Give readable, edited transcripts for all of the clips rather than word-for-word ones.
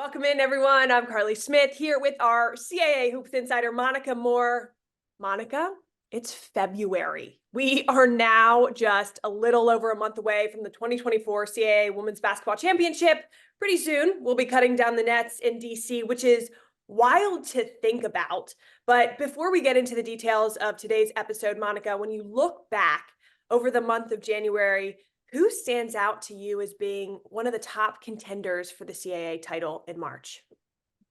Welcome in, everyone. I'm Karlie Smith here with our CAA Hoops Insider, Monika Moore. Monika, it's February. We are now just a little over a month away from the 2024 CAA Women's Basketball Championship. Pretty soon, we'll be cutting down the nets in DC, which is wild to think about. But before we get into the details of today's episode, Monika, when you look back over the month of January, who stands out to you as being one of the top contenders for the CAA title in March?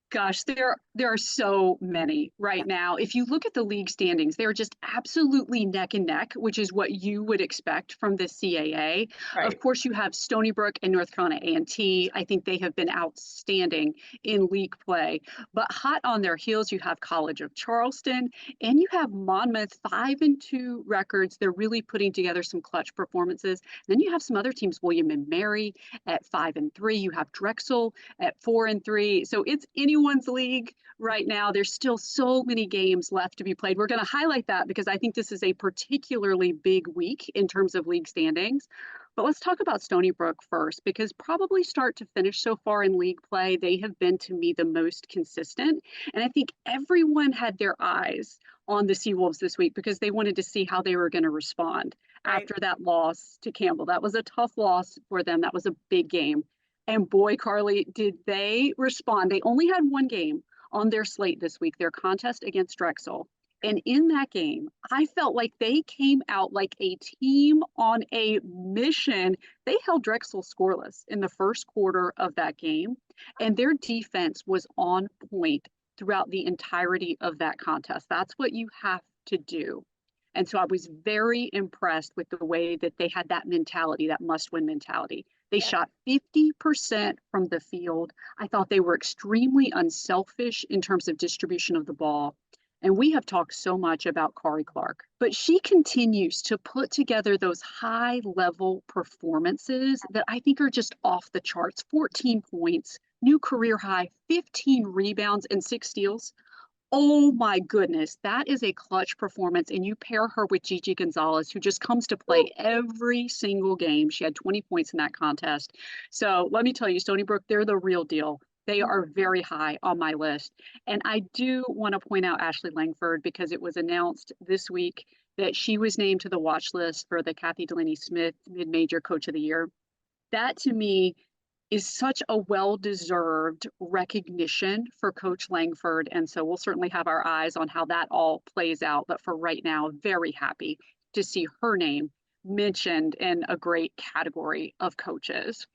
Gosh, there are so many right now. If you look at the league standings, they're just absolutely neck and neck, which is what you would expect from the CAA. Right. Of course, you have Stony Brook and North Carolina A&T. I think they have been outstanding in league play. But hot on their heels, you have College of Charleston, and you have Monmouth, 5-2 records. They're really putting together some clutch performances. Then you have some other teams, William and Mary at 5-3. You have Drexel at 4-3. So it's anyone's league right now. There's still so many games left to be played. We're going to highlight that because I think this is a particularly big week in terms of league standings. But let's talk about Stony Brook first, because probably start to finish so far in league play, they have been, to me, the most consistent. And I think everyone had their eyes on the Seawolves this week because they wanted to see how they were going to respond after that loss to Campbell. That was a tough loss for them. That was a big game. And boy, Karlie, did they respond. They only had one game on their slate this week, their contest against Drexel. And in that game, I felt like they came out like a team on a mission. They held Drexel scoreless in the first quarter of that game, and their defense was on point throughout the entirety of that contest. That's what you have to do. And so I was very impressed with the way that they had that mentality, that must-win mentality. They shot 50% from the field. I thought they were extremely unselfish in terms of distribution of the ball. And we have talked so much about Kari Clark, but she continues to put together those high-level performances that I think are just off the charts. 14 points, new career high, 15 rebounds, and 6 steals. Oh my goodness, that is a clutch performance. And you pair her with Gigi Gonzalez, who just comes to play every single game. She had 20 points in that contest. So let me tell you, Stony Brook, they're the real deal. They are very high on my list. And I do want to point out Ashley Langford because it was announced this week that she was named to the watch list for the Kathy Delaney Smith Mid-Major Coach of the Year. That to me is such a well-deserved recognition for Coach Langford. And so we'll certainly have our eyes on how that all plays out. But for right now, very happy to see her name mentioned in a great category of coaches.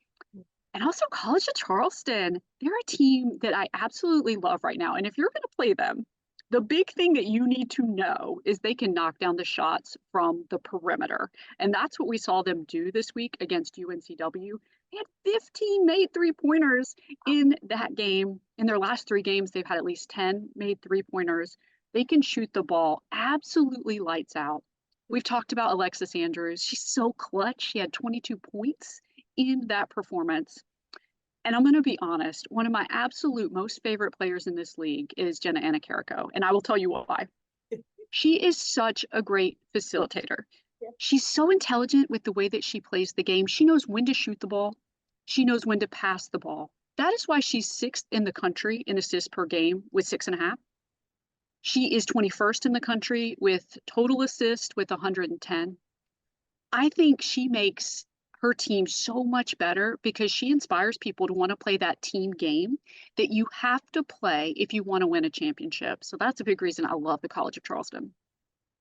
And also College of Charleston, they're a team that I absolutely love right now. And if you're going to play them, the big thing that you need to know is they can knock down the shots from the perimeter. And that's what we saw them do this week against UNCW. They had 15 made three-pointers in that game. In their last 3 games, they've had at least 10 made three-pointers. They can shoot the ball absolutely lights out. We've talked about Alexis Andrews. She's so clutch. She had 22 points in that performance. And I'm going to be honest, one of my absolute most favorite players in this league is Jenna Anacarrico, and I will tell you why. She is such a great facilitator. She's so intelligent with the way that she plays the game. She knows when to shoot the ball. She knows when to pass the ball. That is why she's 6th in the country in assists per game with 6.5. She is 21st in the country with total assists with 110. I think she makes her team so much better because she inspires people to want to play that team game that you have to play if you want to win a championship. So that's a big reason I love the College of Charleston.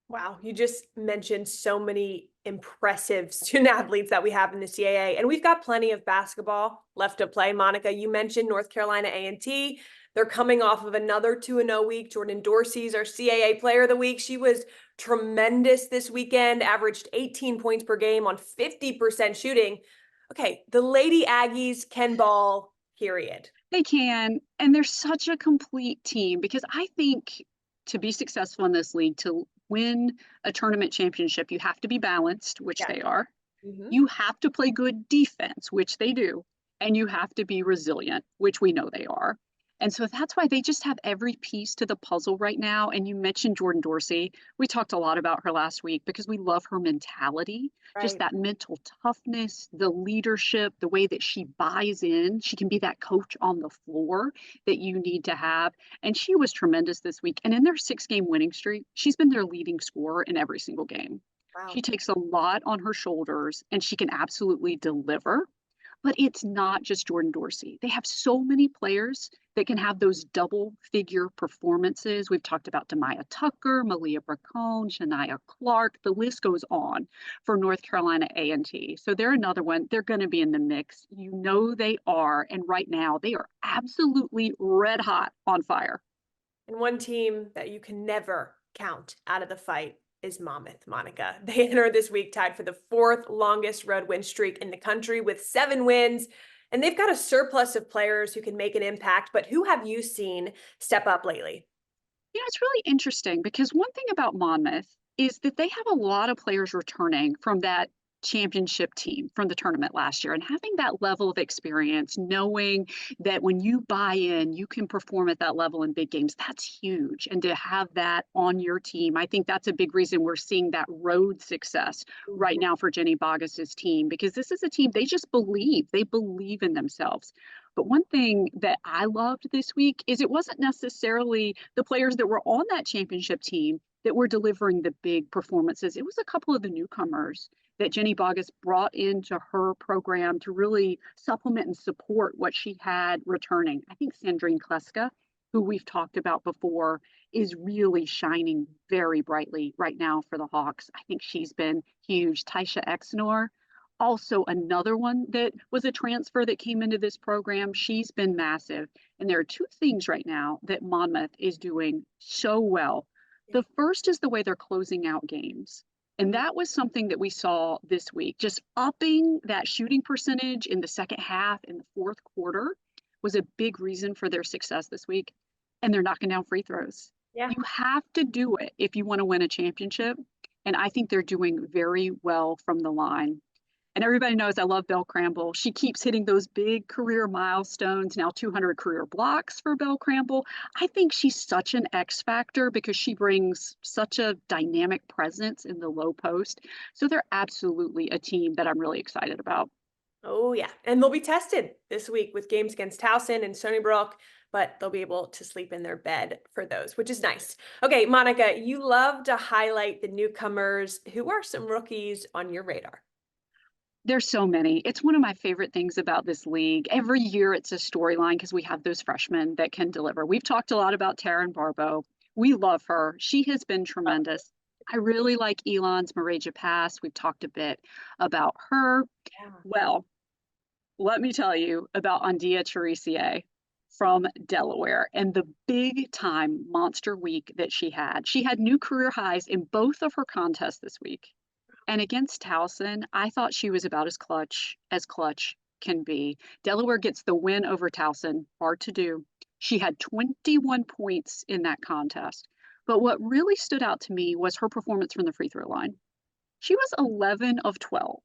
Wow, you just mentioned so many impressive student athletes that we have in the CAA, and we've got plenty of basketball left to play. Monika, you mentioned North Carolina A&T. They're coming off of another 2-0 week. Jordan Dorsey's our CAA Player of the Week. She was tremendous this weekend, averaged 18 points per game on 50% shooting. Okay, the Lady Aggies can ball, period. They can, and they're such a complete team because I think to be successful in this league, to win a tournament championship, you have to be balanced, which they are. You have to play good defense, which they do, and you have to be resilient, which we know they are. And so that's why they just have every piece to the puzzle right now. And you mentioned Jordan Dorsey. We talked a lot about her last week because we love her mentality, just Right. that mental toughness, the leadership, the way that she buys in. She can be that coach on the floor that you need to have. And she was tremendous this week. And in their 6 game winning streak, she's been their leading scorer in every single game. Wow. She takes a lot on her shoulders and she can absolutely deliver. But it's not just Jordan Dorsey. They have so many players that can have those double figure performances. We've talked about Demaya Tucker, Malia Bracone, Shania Clark. The list goes on for North Carolina A&T. So they're another one. They're going to be in the mix. You know they are. And right now they are absolutely red hot on fire. And one team that you can never count out of the fight is Monmouth, Monica. They enter this week tied for the 4th longest road win streak in the country with 7 wins. And they've got a surplus of players who can make an impact. But who have you seen step up lately? It's really interesting because one thing about Monmouth is that they have a lot of players returning from that championship team from the tournament last year and having that level of experience, knowing that when you buy in, you can perform at that level in big games. That's huge. And to have that on your team, I think that's a big reason we're seeing that road success right Mhm. now for Jenny Bogus's team, because this is a team they just believe. They believe in themselves. But one thing that I loved this week is it wasn't necessarily the players that were on that championship team that were delivering the big performances. It was a couple of the newcomers that Jenny Bogus brought into her program to really supplement and support what she had returning. I think Sandrine Kleska, who we've talked about before, is really shining very brightly right now for the Hawks. I think she's been huge. Taisha Exnor, also another one that was a transfer that came into this program. She's been massive. And there are 2 things right now that Monmouth is doing so well. The first is the way they're closing out games. And Mhm. that was something that we saw this week. Just upping that shooting percentage in the second half, in the fourth quarter, was a big reason for their success this week. And they're knocking down free throws. Yeah. You have to do it if you want to win a championship. And I think they're doing very well from the line. And everybody knows I love Belle Cramble. She keeps hitting those big career milestones, now 200 career blocks for Belle Cramble. I think she's such an X factor because she brings such a dynamic presence in the low post. So they're absolutely a team that I'm really excited about. Oh, yeah. And they'll be tested this week with games against Towson and Stony Brook, but they'll be able to sleep in their bed for those, which is nice. Okay, Monica, you love to highlight the newcomers. Who are some rookies on your radar? There's so many. It's one of my favorite things about this league. Every year it's a storyline because we have those freshmen that can deliver. We've talked a lot about Taryn Barbo. We love her. She has been tremendous. I really like Elon's Mareja Pass. We've talked a bit about her. Yeah. Well, let me tell you about Andia Charisier from Delaware and the big time monster week that she had. She had new career highs in both of her contests this week. And against Towson, I thought she was about as clutch can be. Delaware gets the win over Towson, hard to do. She had 21 points in that contest. But what really stood out to me was her performance from the free throw line. She was 11 of 12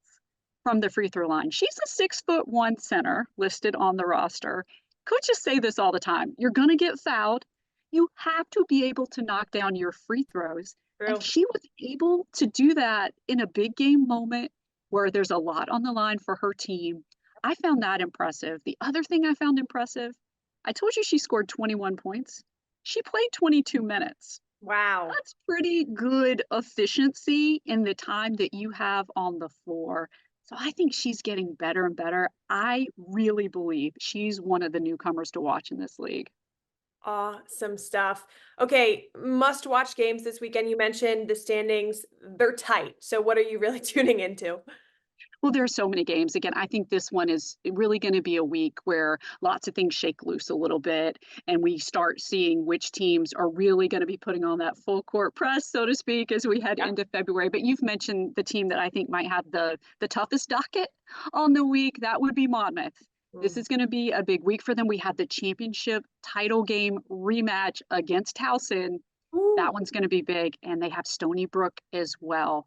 from the free throw line. She's a 6'1" center listed on the roster. Coaches say this all the time. You're going to get fouled. You have to be able to knock down your free throws. And True. she was able to do that in a big game moment where there's a lot on the line for her team. I found that impressive. The other thing I found impressive, I told you she scored 21 points. She played 22 minutes. Wow. That's pretty good efficiency in the time that you have on the floor. So I think she's getting better and better. I really believe she's one of the newcomers to watch in this league. Awesome stuff. Okay, must watch games this weekend. You mentioned the standings, they're tight. So, what are you really tuning into? Well, there are so many games. Again, I think this one is really going to be a week where lots of things shake loose a little bit, and we start seeing which teams are really going to be putting on that full court press, so to speak, as we head Yeah. into February. But you've mentioned the team that I think might have the toughest docket on the week. That would be Monmouth. This Mm. is going to be a big week for them. We have the championship title game rematch against Towson. Ooh. That one's going to be big, and they have Stony Brook as well.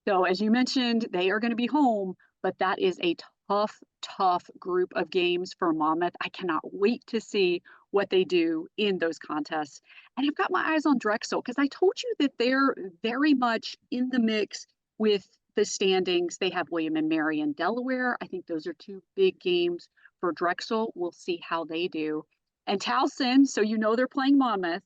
So as you mentioned, they are going to be home, but that is a tough, tough group of games for Monmouth. I cannot wait to see what they do in those contests. And I've got my eyes on Drexel because I told you that they're very much in the mix with the standings. They have William and Mary in Delaware. I think those are two big games for Drexel. We'll see how they do. And Towson, so you know they're playing Monmouth,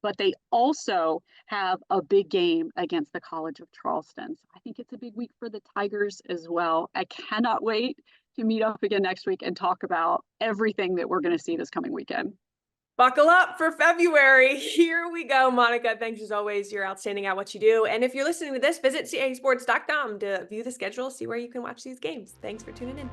but they also have a big game against the College of Charleston. So I think it's a big week for the Tigers as well. I cannot wait to meet up again next week and talk about everything that we're going to see this coming weekend. Buckle up for February. Here we go, Monika. Thanks as always. You're outstanding at what you do. And if you're listening to this, visit casports.com to view the schedule, see where you can watch these games. Thanks for tuning in.